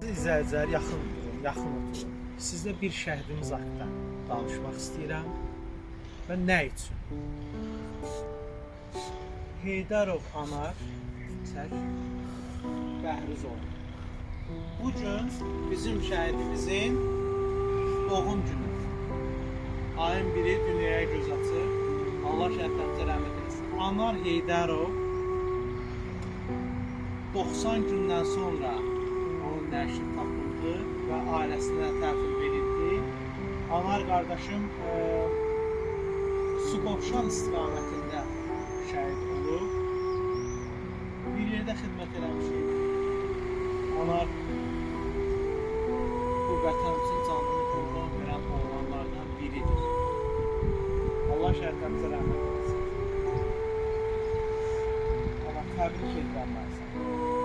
İzləyicilər, yaxın durun, yaxın oturun. Sizlə bir şəhidimiz haqqında danışmaq istəyirəm və nə üçün? Heydərov Anar Bəhruzov. Bu gün bizim şəhidimizin doğum günü. Ayın 1-i dünyaya göz açır. Allah şəhidlərimizə rəhmət etsin. Anar Heydərov 90 gündən sonra onun nəşri tapıldı və ailəsinə təhvil verildi. Anar qardaşım Suqovuşan istiqamətində şəhid olub. Bir yerdə xidmət eləmişik. Anar bu vətən üçün canını qurban verən oğlanlardan biridir. Allah şəhidlərimizə rəhmət etsin. Amma təbrik edirəm mən sənə.